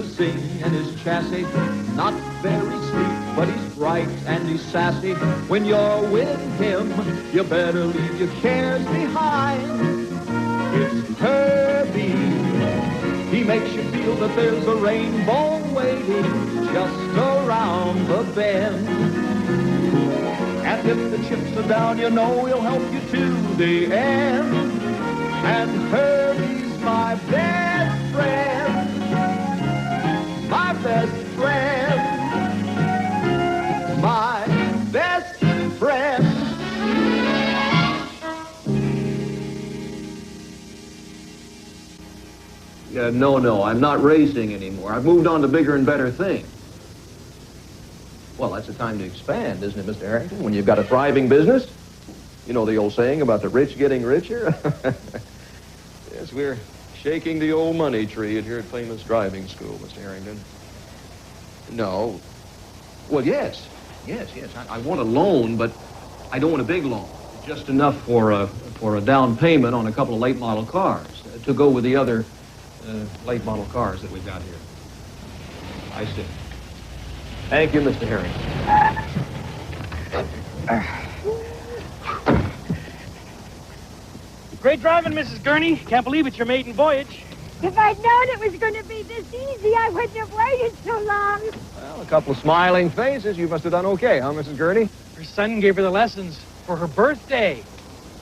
to sing, and his chassis not very sleek, but he's bright and he's sassy. When you're with him, you better leave your cares behind. It's Herbie. He makes you feel that there's a rainbow waiting just around the bend. And if the chips are down, you know he'll help you to the end. And Herbie's my best friend. My best friend. My best friend. No, I'm not racing anymore. I've moved on to bigger and better things. Well, that's the time to expand, isn't it, Mr. Harrington? When you've got a thriving business. You know the old saying about the rich getting richer? Yes, we're shaking the old money tree here at Famous Driving School, Mr. Harrington. No. Well, yes. I want a loan, but I don't want a big loan. Just enough for a down payment on a couple of late model cars to go with the other late model cars that we've got here. I see. Thank you, Mr. Harrington. Great driving, Mrs. Gurney. Can't believe it's your maiden voyage. If I'd known it was going to be this easy, I wouldn't have waited so long. Well, a couple of smiling faces. You must have done okay, huh, Mrs. Gurney? Her son gave her the lessons for her birthday.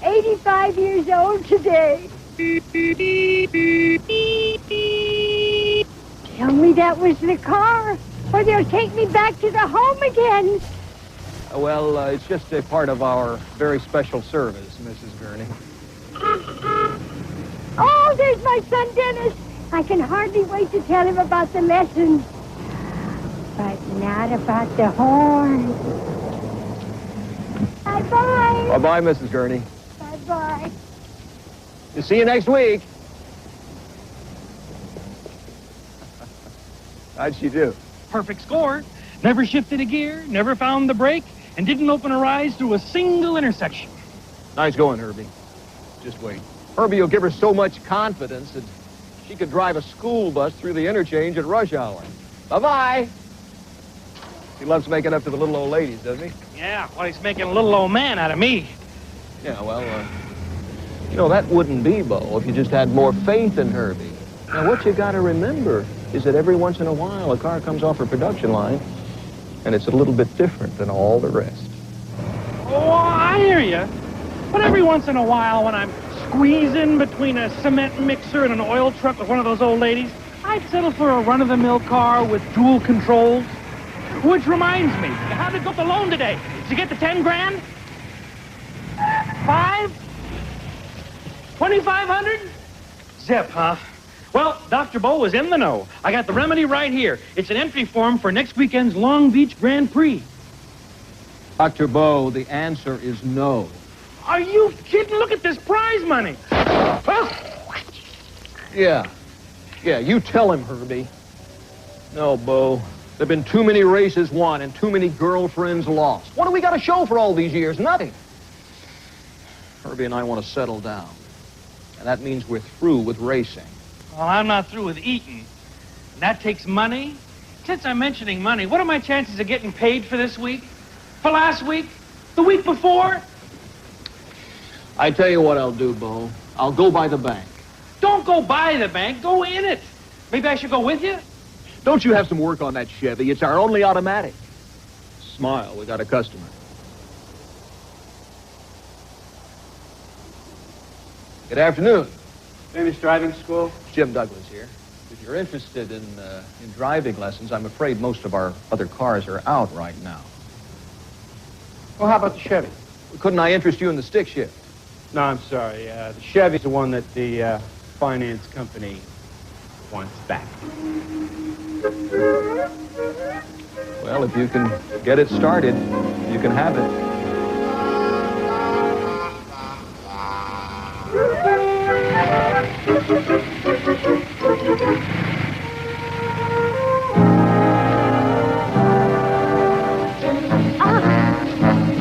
85 years old today. Tell me that was the car, or they'll take me back to the home again. Well, it's just a part of our very special service, Mrs. Gurney. Oh, there's my son, Dennis. I can hardly wait to tell him about the lessons. But not about the horn. Bye-bye. Bye-bye, Mrs. Gurney. Bye-bye. See you next week. How'd she do? Perfect score. Never shifted a gear, never found the brake, and didn't open her eyes through a single intersection. Nice going, Herbie. Just wait. Herbie will give her so much confidence that she could drive a school bus through the interchange at rush hour. Bye-bye. He loves making up to the little old ladies, doesn't he? Yeah, well, he's making a little old man out of me. Yeah, well, you know, that wouldn't be, Bo, if you just had more faith in Herbie. Now, what you got to remember is that every once in a while a car comes off her production line, and it's a little bit different than all the rest. Oh, I hear you. But every once in a while, when I'm squeezing between a cement mixer and an oil truck with one of those old ladies, I'd settle for a run-of-the-mill car with dual controls. Which reminds me, how did it go the loan today? Did you get the 10 grand? 5? 2,500? Zip, huh? Well, Dr. Bo was in the know. I got the remedy right here. It's an entry form for next weekend's Long Beach Grand Prix. Dr. Bo, the answer is no. Are you kidding? Look at this prize money. Yeah, you tell him, Herbie. No, Bo. There've been too many races won and too many girlfriends lost. What do we got to show for all these years? Nothing. Herbie and I want to settle down. And that means we're through with racing. Well, I'm not through with eating. That takes money. Since I'm mentioning money, what are my chances of getting paid for this week? For last week? The week before? I tell you what I'll do, Bo. I'll go by the bank. Don't go by the bank. Go in it. Maybe I should go with you? Don't you have some work on that Chevy? It's our only automatic. Smile, we got a customer. Good afternoon. Famous Driving School? Jim Douglas here. If you're interested in driving lessons, I'm afraid most of our other cars are out right now. Well, how about the Chevy? Couldn't I interest you in the stick shift? No, I'm sorry. The Chevy's the one that the finance company wants back. Well, if you can get it started, you can have it.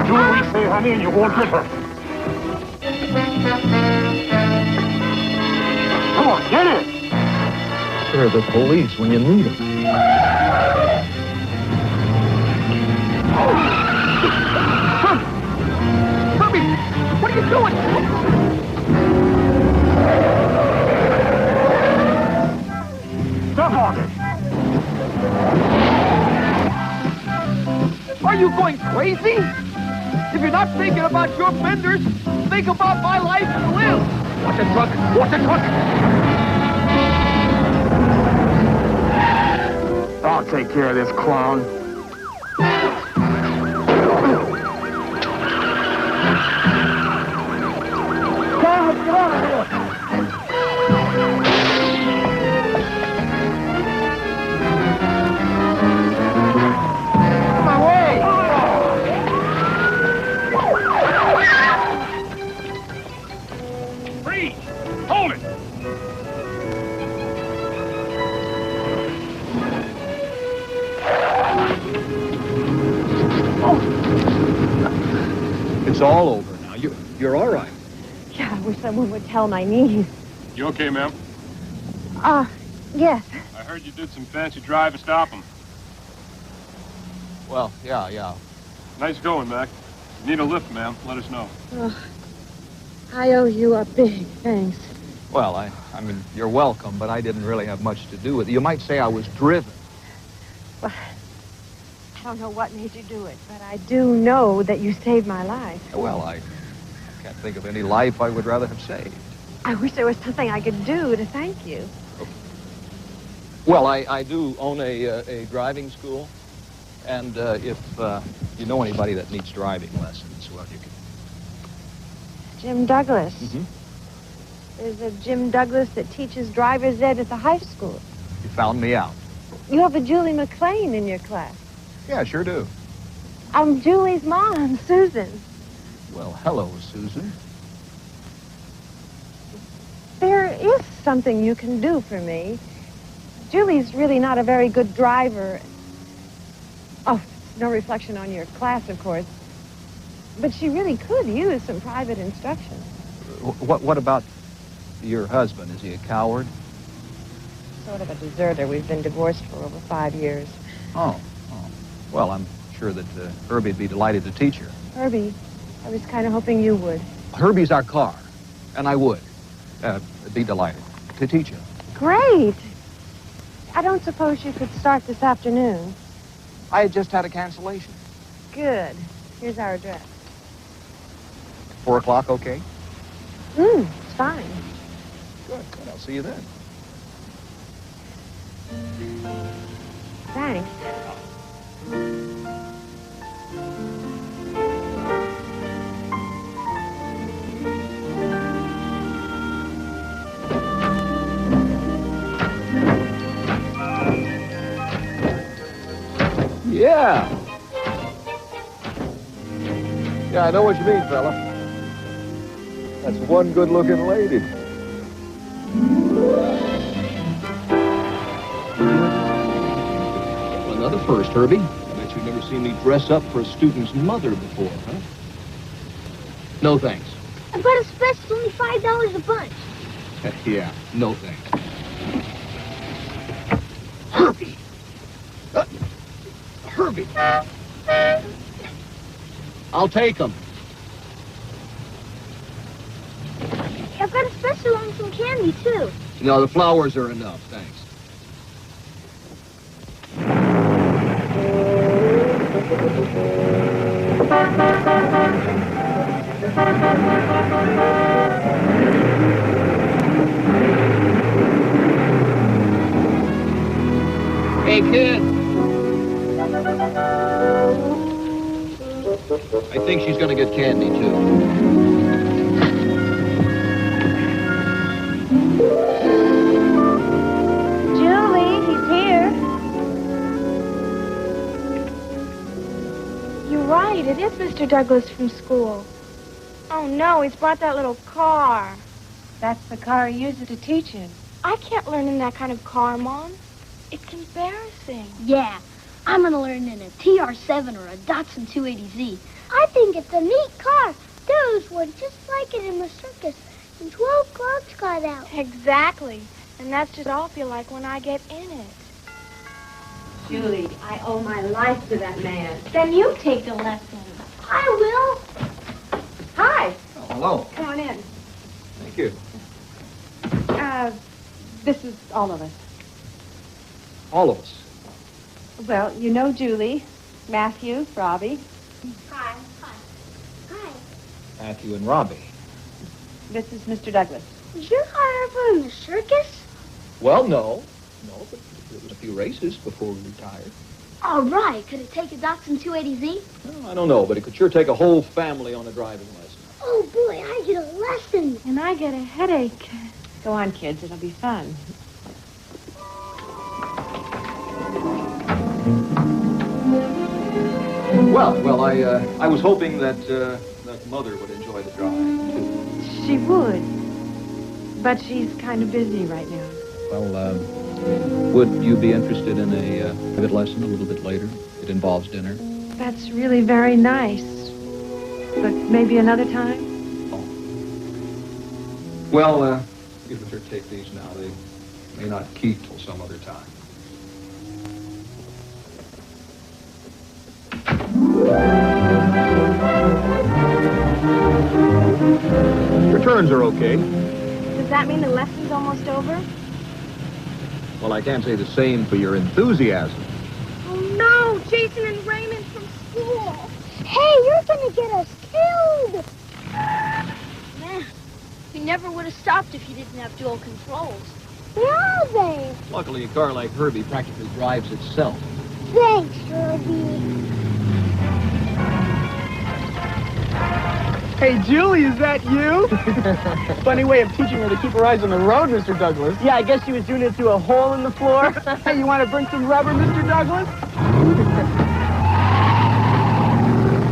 Do what we say, honey, and you won't get hurt. Come on, get it! They're the police when you need them. Herbie! What are you doing? Stop on it! Are you going crazy? If you're not thinking about your fenders, think about my life and live. Watch the truck! Watch the truck! I'll take care of this clown. Dad, get out of here! Freeze! Hold it! It's all over now. You're all right. Yeah, I wish someone would tell my niece. You okay, ma'am? Yes. I heard you did some fancy drive to stop him. Well, yeah. Nice going, Mac. If you need a lift, ma'am, let us know. Oh, I owe you a big thanks. Well, I mean, you're welcome, but I didn't really have much to do with it. You might say I was driven. Well, I don't know what made you do it, but I do know that you saved my life. Well, I can't think of any life I would rather have saved. I wish there was something I could do to thank you. Well, I do own a driving school, and if you know anybody that needs driving lessons, well, you can... Jim Douglas. Mm-hmm. There's a Jim Douglas that teaches driver's ed at the high school. You found me out. You have a Julie McLean in your class. Yeah, sure do. I'm Julie's mom, Susan. Well, hello, Susan. There is something you can do for me. Julie's really not a very good driver. Oh, no reflection on your class, of course. But she really could use some private instruction. What about your husband? Is he a coward? Sort of a deserter. We've been divorced for over 5 years. Oh. Well, I'm sure that Herbie'd be delighted to teach her. Herbie, I was kind of hoping you would. Herbie's our car, and I would be delighted to teach her. Great. I don't suppose you could start this afternoon. I had just had a cancellation. Good. Here's our address. 4 o'clock, okay? It's fine. Good. I'll see you then. Thanks. Yeah. Yeah, I know what you mean, fella. That's one good-looking lady. Another first, Herbie. I bet you've never seen me dress up for a student's mother before, huh? No thanks. I've got a special, only $5 a bunch. Yeah, no thanks. Herbie! Herbie! I'll take them. I've got a special on some candy, too. No, the flowers are enough, thanks. Hey, kid. I think she's gonna get candy, too. Julie, he's here. You're right, it is Mr. Douglas from school. Oh, no, he's brought that little car. That's the car he uses to teach him. I can't learn in that kind of car, Mom. It's embarrassing. Yeah, I'm going to learn in a TR7 or a Datsun 280Z. I think it's a neat car. There was one just like it in the circus, and 12 clowns got out. Exactly. And that's just what I'll feel like when I get in it. Julie, I owe my life to that man. Then you take the lesson. I will. Hi. Oh, hello. Come on in. Thank you. This is all of us. All of us. Well, you know Julie, Matthew, Robbie. Hi. Hi. Hi. Matthew and Robbie. This is Mr. Douglas. Did your car ever in the circus? Well, no. No, but there was a few races before we retired. All right. Could it take a Datsun 280Z? Well, I don't know, but it could sure take a whole family on a driving lesson. Oh, boy, I get a lesson. And I get a headache. Go on, kids. It'll be fun. Well, I was hoping that Mother would enjoy the drive, too. She would. But she's kind of busy right now. Well, would you be interested in a private lesson a little bit later? It involves dinner. That's really very nice. But maybe another time? Oh. Well, you better take these now. They may not keep till some other time. Returns are okay. Does that mean the lesson's almost over? Well, I can't say the same for your enthusiasm. Oh, no. Jason and Raymond from school. Hey, you're going to get us killed. Man, we never would have stopped if you didn't have dual controls. Where are they? Luckily, a car like Herbie practically drives itself. Thanks, Herbie. Hey, Julie, is that you? Funny way of teaching her to keep her eyes on the road, Mr. Douglas. Yeah, I guess she was doing it through a hole in the floor. Hey, you want to bring some rubber, Mr. Douglas?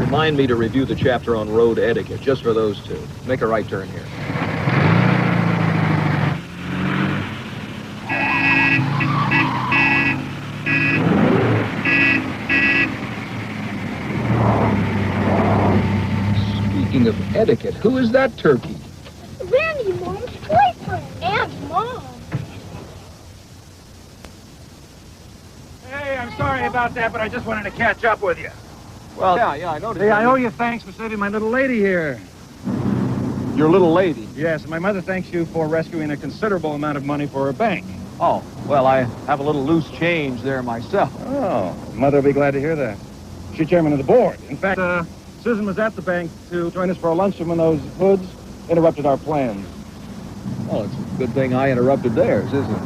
Remind me to review the chapter on road etiquette, just for those two. Make a right turn here. Speaking of etiquette, who is that turkey? Randy, Mom's boyfriend. And Mom. Hey, I'm sorry about that, but I just wanted to catch up with you. Well, yeah, I noticed. Hey, I owe you thanks for saving my little lady here. Your little lady. Yes, and my mother thanks you for rescuing a considerable amount of money for her bank. Oh, well, I have a little loose change there myself. Oh, Mother will be glad to hear that. She's chairman of the board. In fact, Susan was at the bank to join us for a luncheon when those hoods interrupted our plans. Well, it's a good thing I interrupted theirs, isn't it?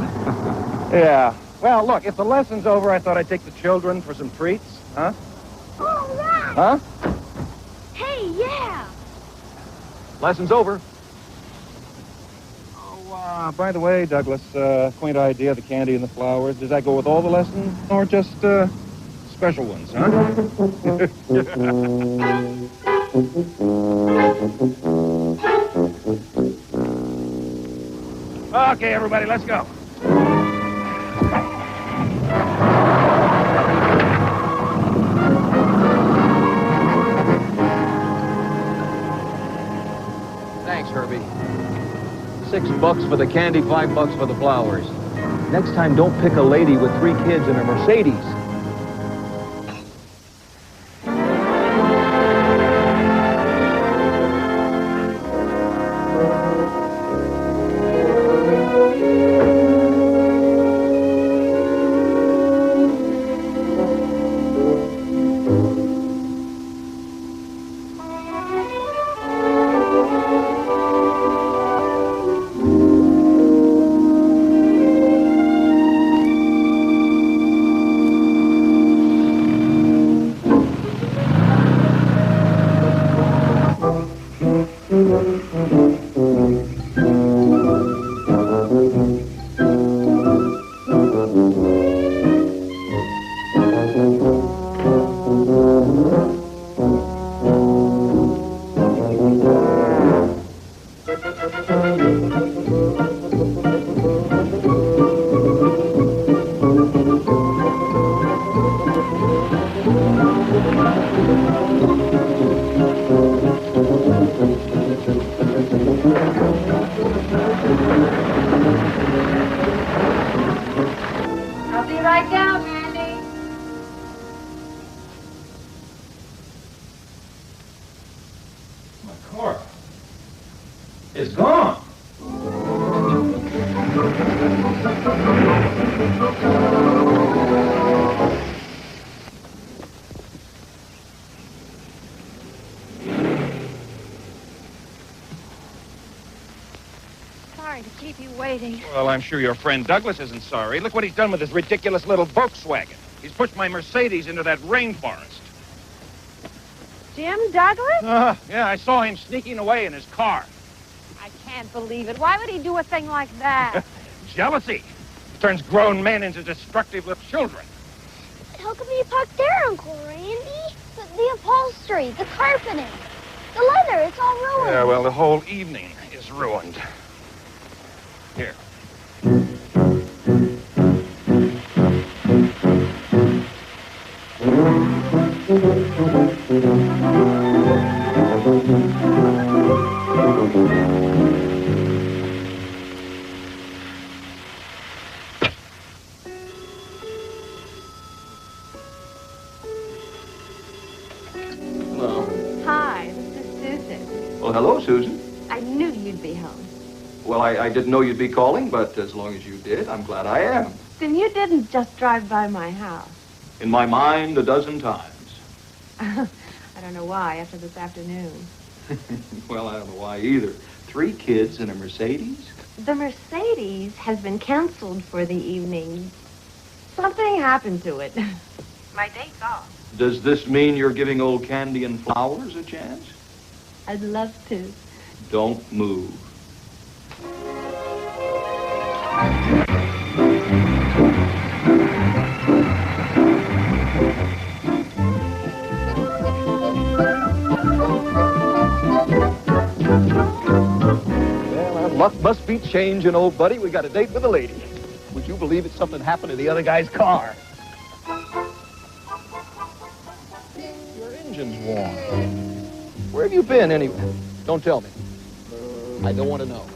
Yeah. Well, look, if the lesson's over, I thought I'd take the children for some treats. Huh? All right. Huh? Hey, yeah. Lesson's over. Oh, by the way, Douglas, quaint idea, the candy and the flowers. Does that go with all the lessons or just special ones, huh? Okay, everybody, let's go. Thanks, Herbie. $6 for the candy, $5 for the flowers. Next time, don't pick a lady with 3 kids in a Mercedes. Sorry to keep you waiting. Well, I'm sure your friend Douglas isn't sorry. Look what he's done with his ridiculous little Volkswagen. He's pushed my Mercedes into that rainforest. Jim Douglas? Yeah, I saw him sneaking away in his car. I can't believe it. Why would he do a thing like that? Jealousy. Turns grown men into destructive little children. How come you parked there, Uncle Randy? The upholstery, the carpeting, the leather, it's all ruined. Yeah, well, the whole evening is ruined. Here. Hello. Hi, this is Susan. Well, hello, Susan. I knew you'd be home. Well, I didn't know you'd be calling, but as long as you did, I'm glad I am. Then you didn't just drive by my house. In my mind, a dozen times. I don't know why after this afternoon. Well, I don't know why either. 3 kids in a Mercedes? The Mercedes has been canceled for the evening. Something happened to it. My date's off. Does this mean you're giving old Candy and Flowers a chance? I'd love to. Don't move. Well, our luck must be changing, old buddy. We got a date with a lady. Would you believe it? Something happened to the other guy's car. Your engine's warm. Where have you been, anyway? Don't tell me. I don't want to know.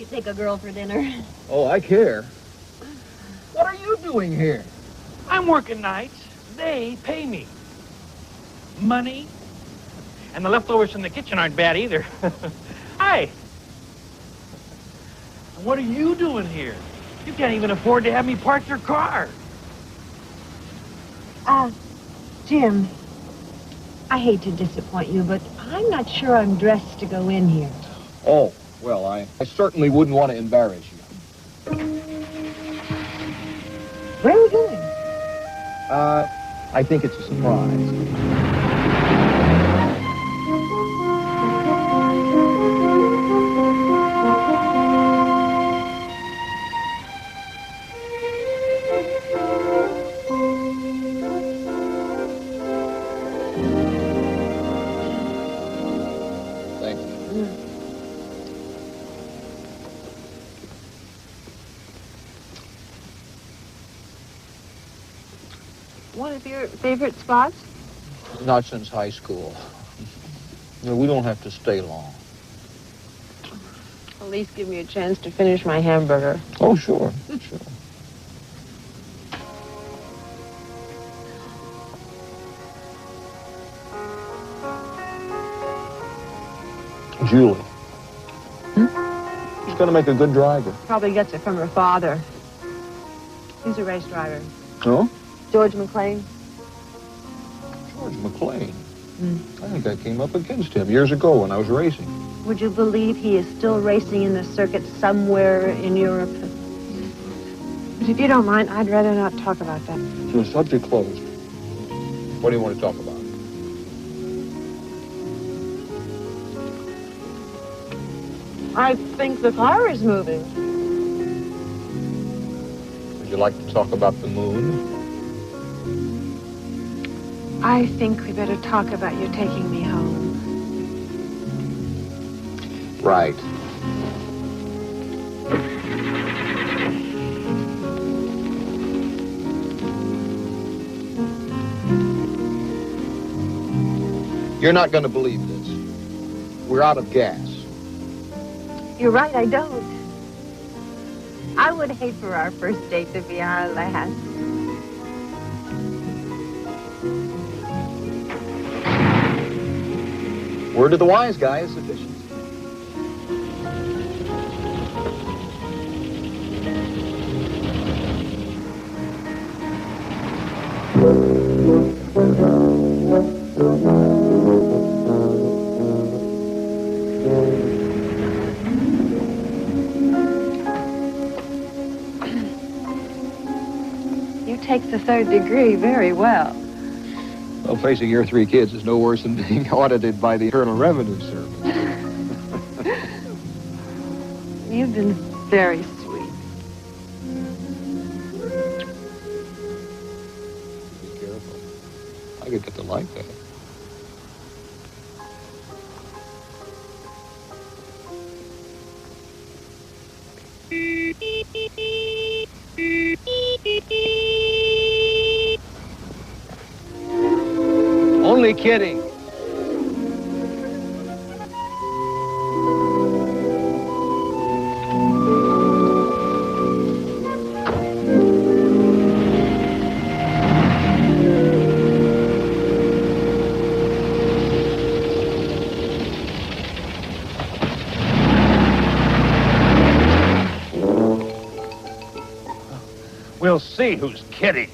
Take a girl for dinner. Oh, I care. What are you doing here? I'm working nights. They pay me. Money. And the leftovers from the kitchen aren't bad either. Hi. And what are you doing here? You can't even afford to have me park your car. Jim, I hate to disappoint you, but I'm not sure I'm dressed to go in here. Oh, well, I certainly wouldn't want to embarrass you. Where are we going? I think it's a surprise. Thank you. One of your favorite spots? Not since high school. No, we don't have to stay long. At least give me a chance to finish my hamburger. Oh, sure. Sure. Julie. She's going to make a good driver. Probably gets it from her father. He's a race driver. Oh? George McClane. George McClane. I think I came up against him years ago when I was racing. Would you believe he is still racing in the circuit somewhere in Europe? But if you don't mind, I'd rather not talk about that. So subject closed. What do you want to talk about? I think the car is moving. Would you like to talk about the moon? I think we better talk about you taking me home. Right. You're not going to believe this. We're out of gas. You're right, I don't. I would hate for our first date to be our last. Word to the wise guy is sufficient. You take the third degree very well. Well, facing your 3 kids is no worse than being audited by the Internal Revenue Service. You've been very sweet. Be careful. I could get to like that. Only kidding. We'll see who's kidding.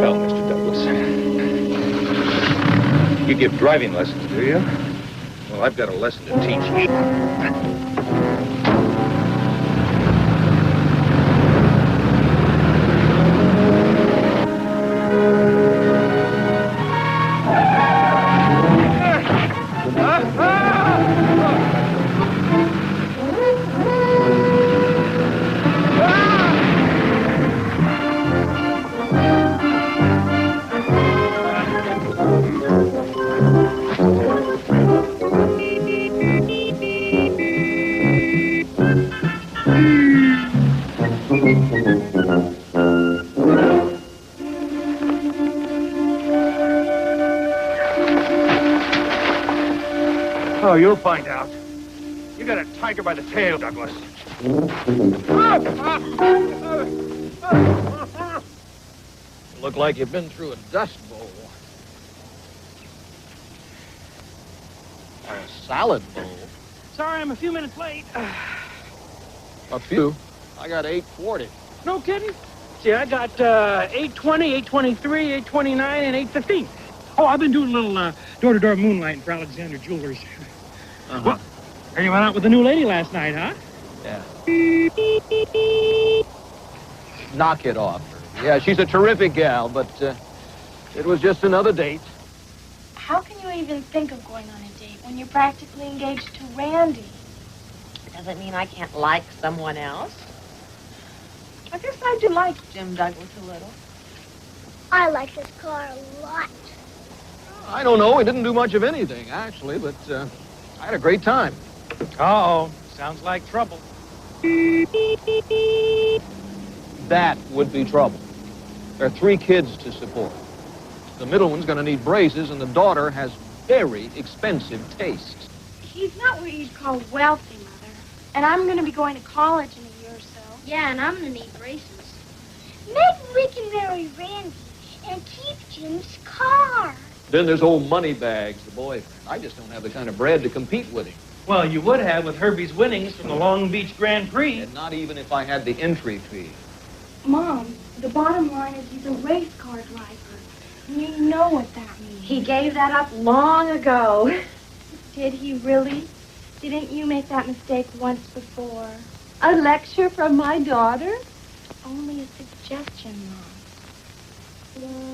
Well, Mr. Douglas, you give driving lessons, do you? Well, I've got a lesson to teach you. Oh, you'll find out. You got a tiger by the tail, Douglas. Look like you've been through a dust bowl. Or a salad bowl. Sorry, I'm a few minutes late. A few. I got 8:40. No kidding? See, I got 8:20, 8:23, 8:29, and 8:15. Oh, I've been doing a little door-to-door moonlighting for Alexander Jewelers. Well, heard you went out with the new lady last night, huh? Yeah. Knock it off. Yeah, she's a terrific gal, but it was just another date. How can you even think of going on a date when you're practically engaged to Randy? Doesn't mean I can't like someone else. I guess I do like Jim Douglas a little. I like this car a lot. I don't know. We didn't do much of anything, actually, but I had a great time. Uh-oh. Sounds like trouble. That would be trouble. There are 3 kids to support. The middle one's going to need braces, and the daughter has very expensive tastes. He's not what you'd call wealthy, Mother. And I'm going to be going to college in a year or so. Yeah, and I'm going to need braces. Maybe we can marry Randy and keep Jim's car. Then there's old Moneybags, the boyfriend. I just don't have the kind of bread to compete with him. Well, you would have with Herbie's winnings from the Long Beach Grand Prix. And not even if I had the entry fee. Mom, the bottom line is he's a race car driver. And you know what that means. He gave that up long ago. Did he really? Didn't you make that mistake once before? A lecture from my daughter? Only a suggestion, Mom. Well,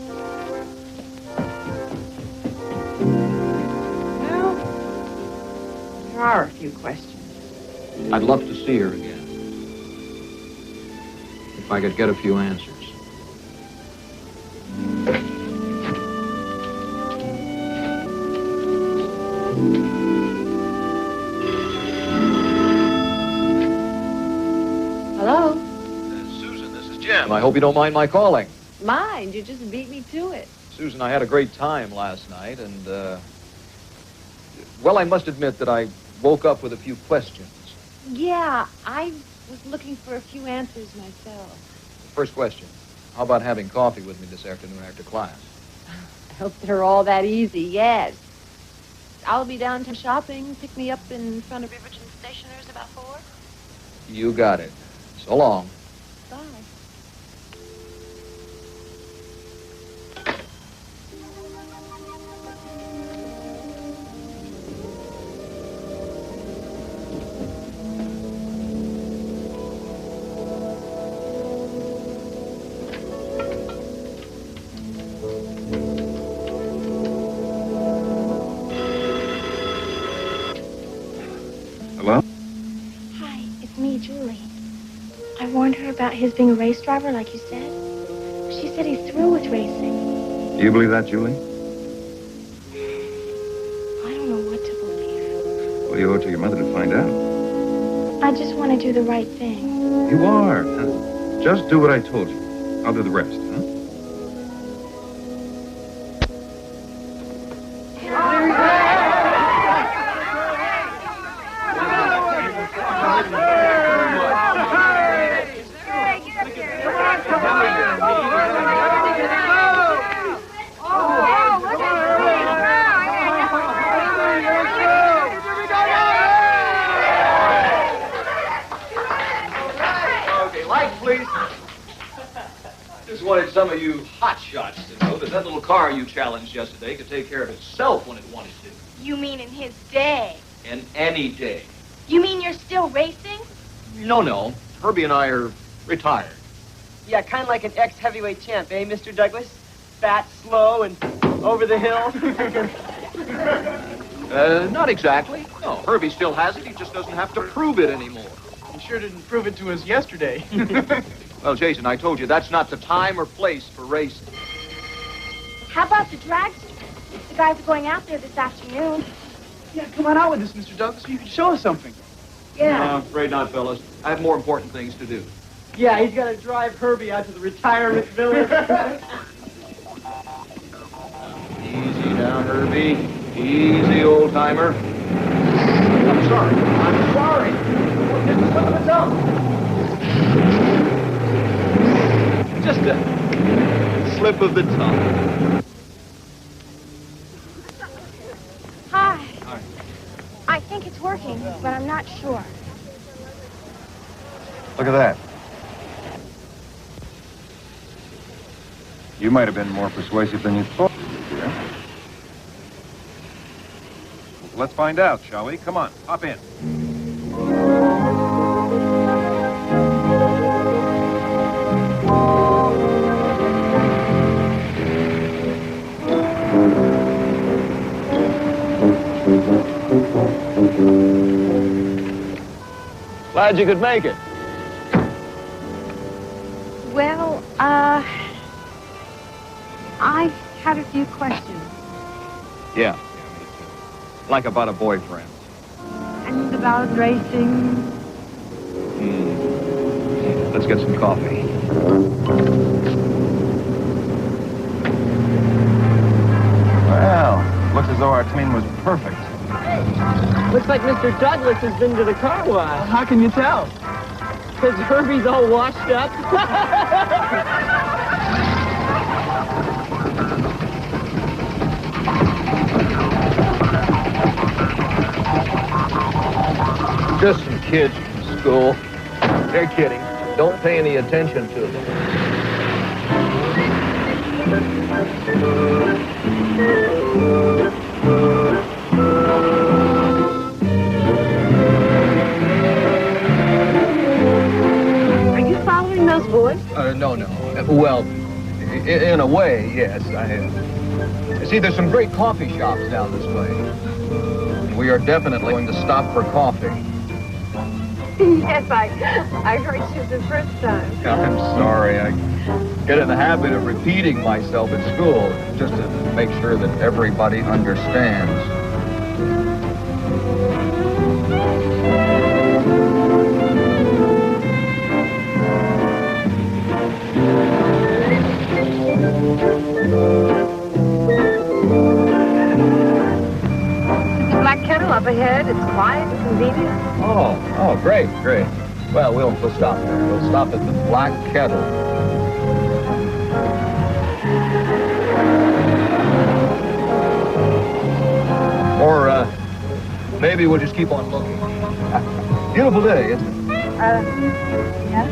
there are a few questions. I'd love to see her again. If I could get a few answers. time. I hope you don't mind my calling. Mind, you just beat me to it. Susan, I had a great time last night, and, well, I must admit that I woke up with a few questions. Yeah, I was looking for a few answers myself. First question, how about having coffee with me this afternoon after class? I hope they're all that easy, yes. I'll be downtown shopping. Pick me up in front of Riverton Stationers about 4. You got it. So long. Bye. Hello? Hi, it's me, Julie. I warned her about his being a race driver, like you said. She said he's through with racing. Do you believe that, Julie? I don't know what to believe. Well, you owe it to your mother to find out. I just want to do the right thing. You are. Just do what I told you. I'll do the rest, huh? Wanted some of you hotshots to know that little car you challenged yesterday could take care of itself when it wanted to. You mean in his day? In any day. You mean you're still racing? No. Herbie and I are retired. Yeah, kind of like an ex-heavyweight champ, eh, Mr. Douglas? Fat, slow, and over the hill. Not exactly. No, Herbie still has it. He just doesn't have to prove it anymore. You sure didn't prove it to us yesterday. Well, Jason, I told you, that's not the time or place for racing. How about the dragster? The guys are going out there this afternoon. Yeah, come on out with us, Mr. Douglas, so you can show us something. No, I'm afraid not, fellas. I have more important things to do. Yeah, he's got to drive Herbie out to the retirement village. Easy now, Herbie. Easy, old-timer. I'm sorry. Just a slip of the tongue. Just a slip of the tongue. Hi. I think it's working, but I'm not sure. Look at that. You might have been more persuasive than you thought, dear. Let's find out, shall we? Come on, hop in. Glad you could make it. Well, I had a few questions. Yeah. Like about a boyfriend. And about racing. Let's get some coffee. Well, looks as though our team was perfect. Looks like Mr. Douglas has been to the car wash. How can you tell? Because Herbie's all washed up. Just some kids from school. They're kidding. Don't pay any attention to them. Are you following those boys? No. Well, in a way, yes. See, there's some great coffee shops down this way. We are definitely going to stop for coffee. Yes, I heard you the first time. I'm sorry. I get in the habit of repeating myself at school just to make sure that everybody understands. Oh, great, great. Well, we'll stop there. We'll stop at the Black Kettle. Or, maybe we'll just keep on looking. Beautiful day, isn't it? Yes.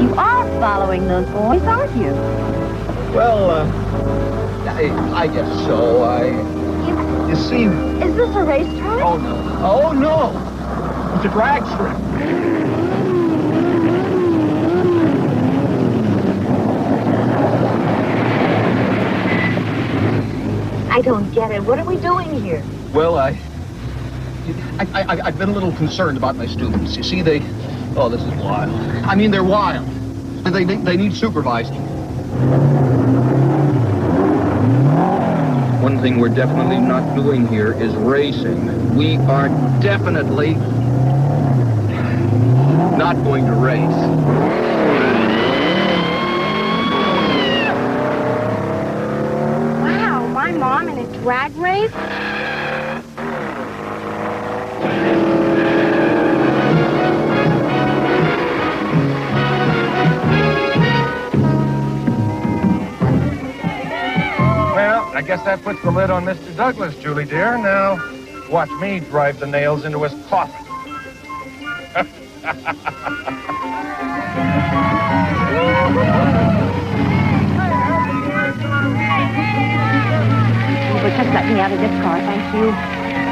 You are following those boys, aren't you? Well, I guess so. You see... Is this a racetrack? Oh, no. Oh, no! It's a drag strip. I don't get it. What are we doing here? Well, I've been a little concerned about my students. You see, oh, this is wild. I mean, they're wild. And they need supervising. One thing we're definitely not doing here is racing. We are definitely not going to race. Wow, my mom in a drag race? Well, I guess that puts the lid on Mr. Douglas, Julie dear. Now, watch me drive the nails into his coffin. But just let me out of this car, thank you.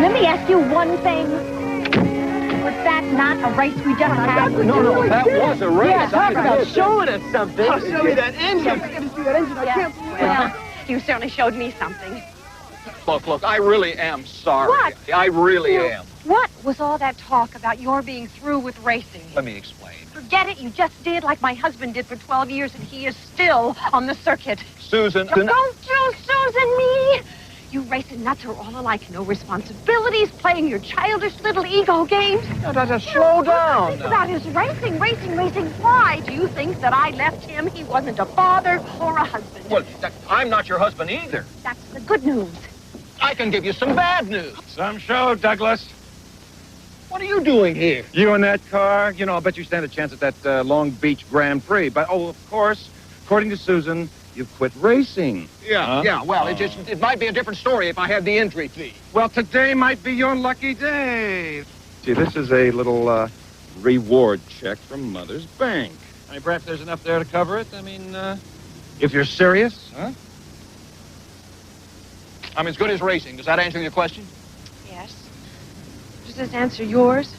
Let me ask you one thing. Was that not a race we just had? No, that was a race. Yeah, talk about showing us something. I'll show you that engine. I gotta see that engine. I can't. Well, you certainly showed me something. Look, I really am sorry. What? I really am. What was all that talk about your being through with racing? Let me explain. Forget it. You just did like my husband did for 12 years, and he is still on the circuit. Susan... Don't you Susan me! You racing nuts are all alike. No responsibilities, playing your childish little ego games. No, slow down. Think about his racing. Why do you think that I left him? He wasn't a father or a husband. Well, I'm not your husband either. That's the good news. I can give you some bad news. Some show, Douglas. What are you doing here? You in that car? You know, I'll bet you stand a chance at that Long Beach Grand Prix. But, oh, of course, according to Susan, you've quit racing. Yeah, well, it might be a different story if I had the entry fee. Well, today might be your lucky day. See, this is a little reward check from Mother's Bank. I mean, perhaps there's enough there to cover it. I mean, if you're serious, huh? I'm as good as racing. Does that answer your question? Yes. Does this answer yours?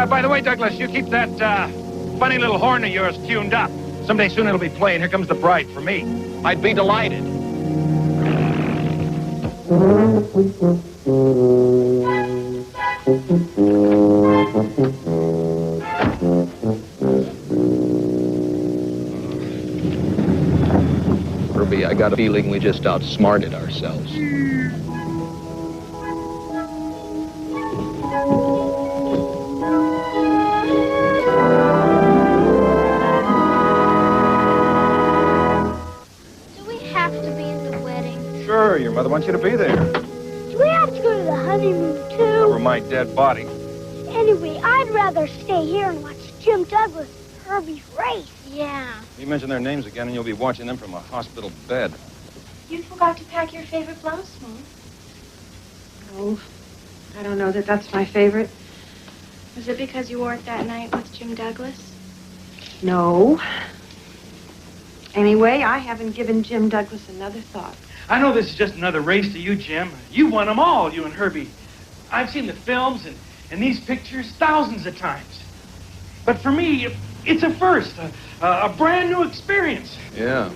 By the way, Douglas, you keep that funny little horn of yours tuned up. Someday soon it'll be playing Here Comes the Bride for me. I'd be delighted. Herbie, I got a feeling we just outsmarted ourselves. Sure, your mother wants you to be there. Do we have to go to the honeymoon, too? Over my dead body. Anyway, I'd rather stay here and watch Jim Douglas and Herbie race. Yeah. You mention their names again, and you'll be watching them from a hospital bed. You forgot to pack your favorite blouse, Mom. No, I don't know that that's my favorite. Was it because you wore it that night with Jim Douglas? No. Anyway, I haven't given Jim Douglas another thought. I know this is just another race to you, Jim. You won them all, you and Herbie. I've seen the films and these pictures thousands of times. But for me, it's a first, a brand new experience. Yeah,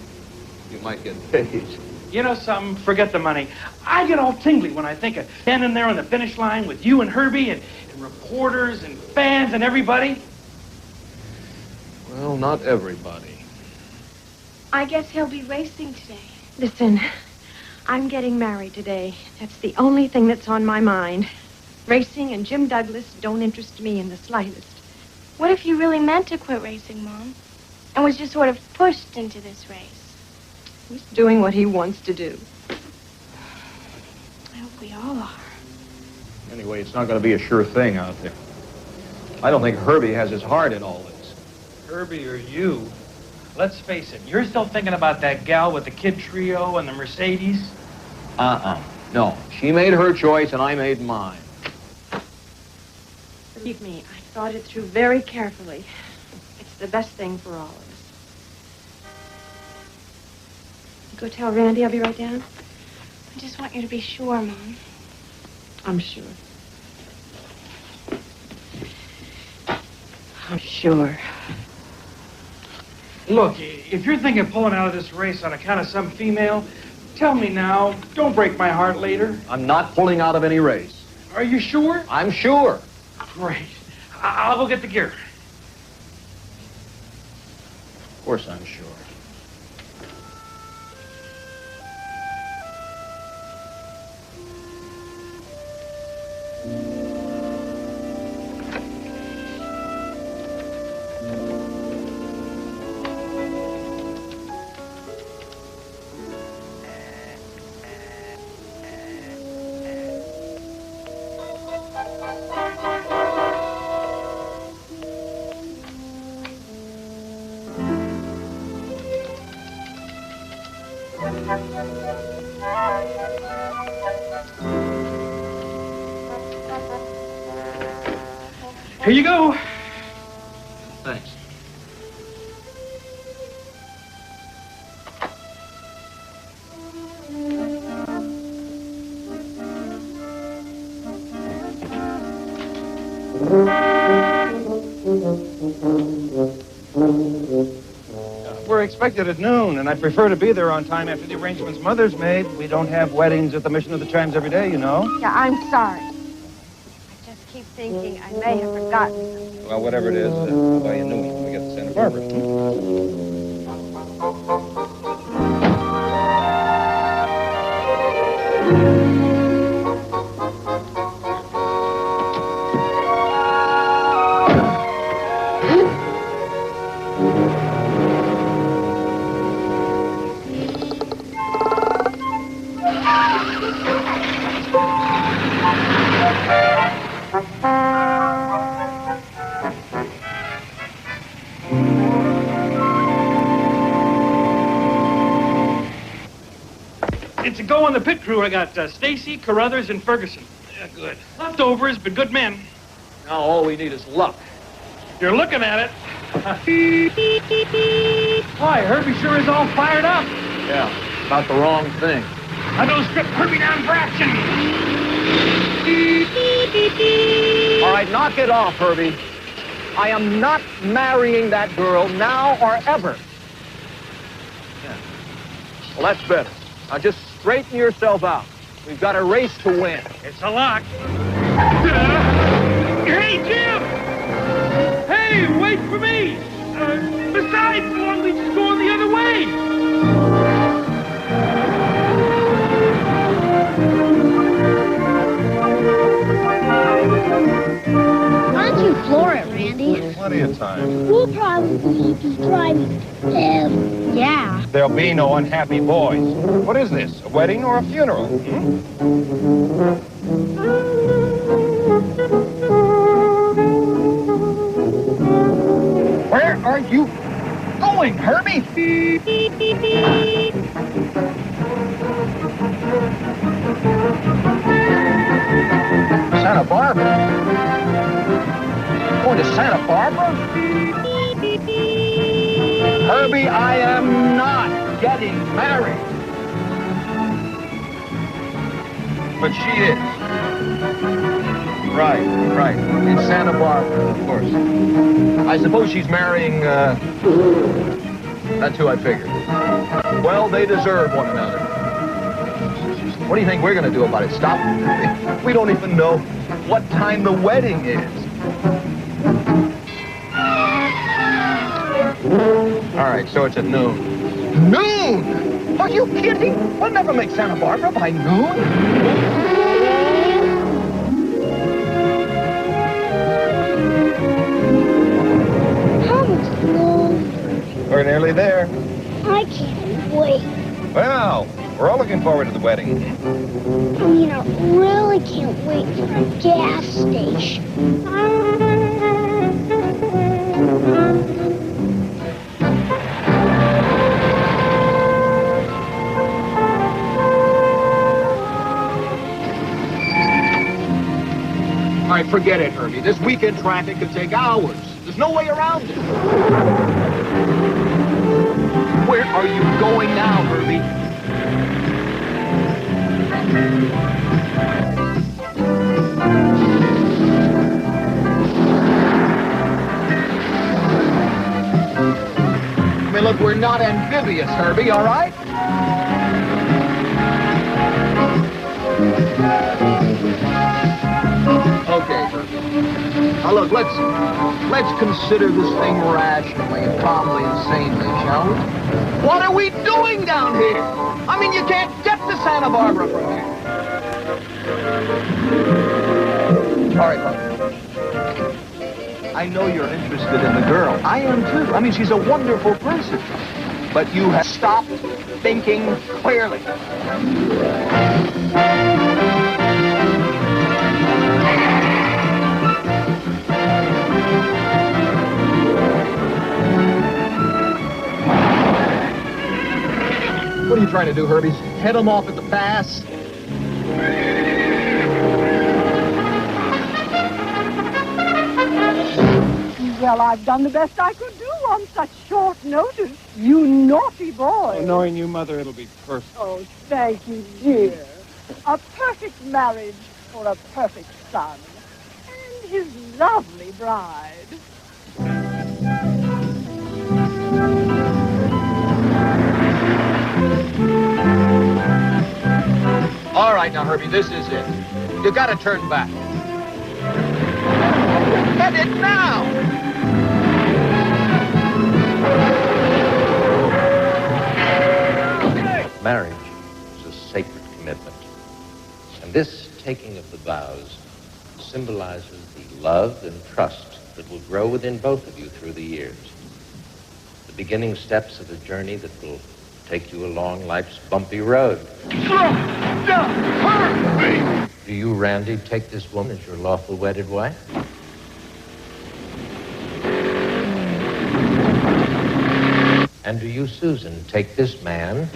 you might get paid. You know something? Forget the money. I get all tingly when I think of standing there on the finish line with you and Herbie and reporters and fans and everybody. Well, not everybody. I guess he'll be racing today. Listen, I'm getting married today. That's the only thing that's on my mind. Racing and Jim Douglas don't interest me in the slightest. What if you really meant to quit racing, Mom? And was just sort of pushed into this race? He's doing what he wants to do. I hope we all are. Anyway, it's not going to be a sure thing out there. I don't think Herbie has his heart in all this. Herbie or you, let's face it, you're still thinking about that gal with the kid trio and the Mercedes? No, she made her choice and I made mine. Believe me, I thought it through very carefully. It's the best thing for all of us. You go tell Randy I'll be right down? I just want you to be sure, Mom. I'm sure. I'm sure. Look, if you're thinking of pulling out of this race on account of some female, tell me now. Don't break my heart later. I'm not pulling out of any race. Are you sure? I'm sure. Great. I'll go get the gear. Of course I'm sure. Here you go. Thanks. We're expected at noon, and I'd prefer to be there on time after the arrangements Mother's made. We don't have weddings at the Mission of the Chimes every day, you know. Yeah, I'm sorry. I just keep thinking I may have forgotten something. Well, whatever it is, I'll buy you a new one when we get to Santa Barbara. It's a go on the pit crew. I got Stacy, Carruthers, and Ferguson. Yeah, good. Leftovers, but good men. Now all we need is luck. You're looking at it. Why, Herbie sure is all fired up. Yeah, about the wrong thing. I know strip Herbie down for action. All right, knock it off, Herbie. I am not marrying that girl now or ever. Yeah. Well, that's better. Now just straighten yourself out. We've got a race to win. It's a lock. Hey, Jim! Hey, wait for me! Besides, Long Beach is going the other way! Why don't you floor it, Randy? Plenty of time. We'll probably be driving. Yeah. There'll be no unhappy boys. What is this, a wedding or a funeral? Where are you going, Herbie? Santa Barbara? Going to Santa Barbara? Herbie, I am not getting married. But she is. Right. In Santa Barbara, of course. I suppose she's marrying, that's who I figured. Well, they deserve one another. What do you think we're going to do about it? Stop? We don't even know what time the wedding is. All right, so it's at noon. Noon! Are you kidding? We'll never make Santa Barbara by noon. We're nearly there. I can't wait. Well, we're all looking forward to the wedding. I mean, I really can't wait for a gas station. All right, forget it, Herbie. This weekend traffic could take hours. There's no way around it. Where are you going now, Herbie? I mean, look, we're not amphibious, Herbie, all right? Okay, Herbie. Now, look, let's consider this thing rationally and calmly and sanely, shall we? What are we doing down here? I mean, you can't get to Santa Barbara from here. All right, Bubba. I know you're interested in the girl. I am, too. I mean, she's a wonderful person. But you have stopped thinking clearly. What are you trying to do, Herbie? Head him off at the pass? Well, I've done the best I could do on such short notice. You naughty boy. Oh, knowing you, Mother, it'll be perfect. Oh, thank you, dear. A perfect marriage for a perfect son. And his lovely bride. All right, now, Herbie, this is it. You gotta turn back. Head it now! Marriage is a sacred commitment. And this taking of the vows symbolizes the love and trust that will grow within both of you through the years. The beginning steps of a journey that will take you along life's bumpy road. Do you, Randy, take this woman as your lawful wedded wife? And do you, Susan, take this man?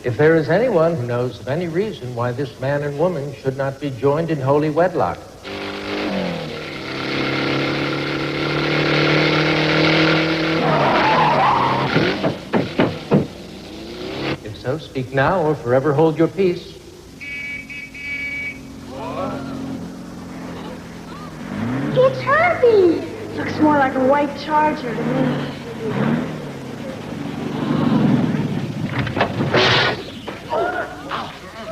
If there is anyone who knows of any reason why this man and woman should not be joined in holy wedlock. If so, speak now or forever hold your peace. It's Herbie. Looks more like a white charger to me.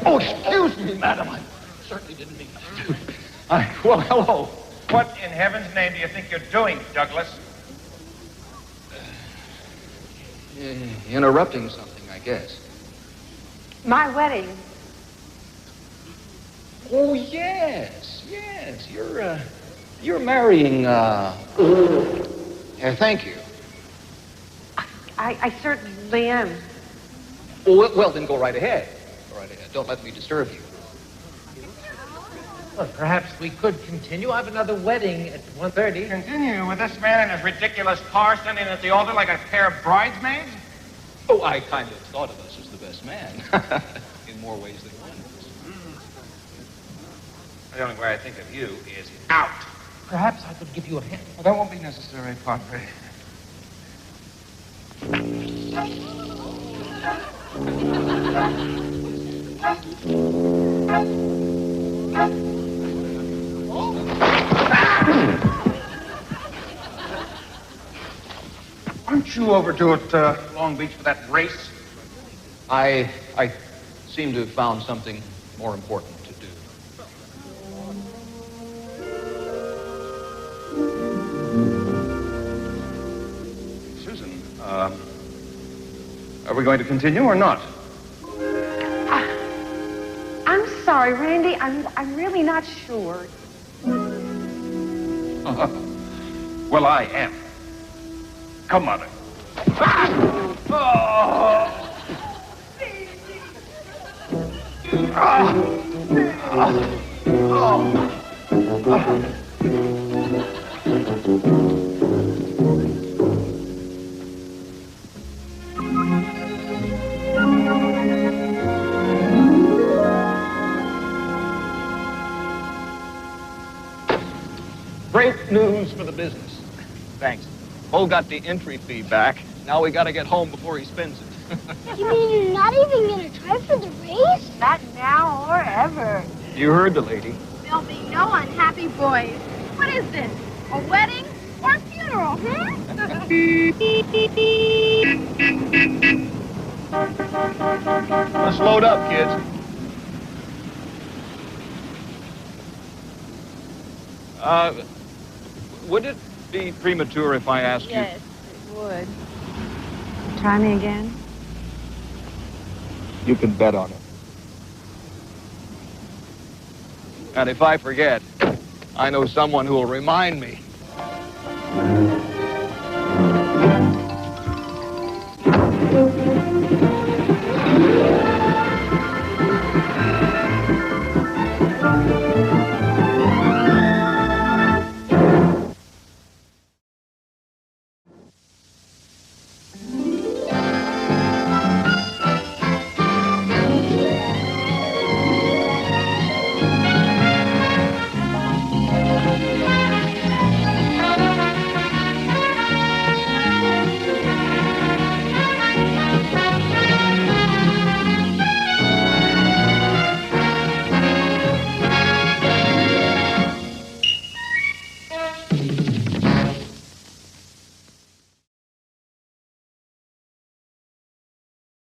Oh, excuse me, madam. I certainly didn't mean to. Well, hello. What in heaven's name do you think you're doing, Douglas? Interrupting something, I guess. My wedding. Oh, yes. You're marrying, thank you. I certainly am. Well, then go right ahead. Go right ahead. Don't let me disturb you. Well, perhaps we could continue. I have another wedding at 1:30. Continue with this man in his ridiculous car standing at the altar like a pair of bridesmaids? Oh, I kind of thought of us as the best man. In more ways than one. The only way I think of you is out. Perhaps I could give you a hand. Well, that won't be necessary, Padre. Aren't you overdue at Long Beach for that race? I seem to have found something more important to do. Are we going to continue or not? I'm sorry, Randy. I'm really not sure. Well, I am. Come, Mother. Great news for the business. Thanks. Bo got the entry fee back. Now we gotta get home before he spends it. You mean you're not even gonna try for the race? Not now or ever. You heard the lady. There'll be no unhappy boys. What is this? A wedding or a funeral, Let's load up, kids. Would it be premature if I asked Yes, it would. Try me again? You can bet on it. And if I forget, I know someone who will remind me.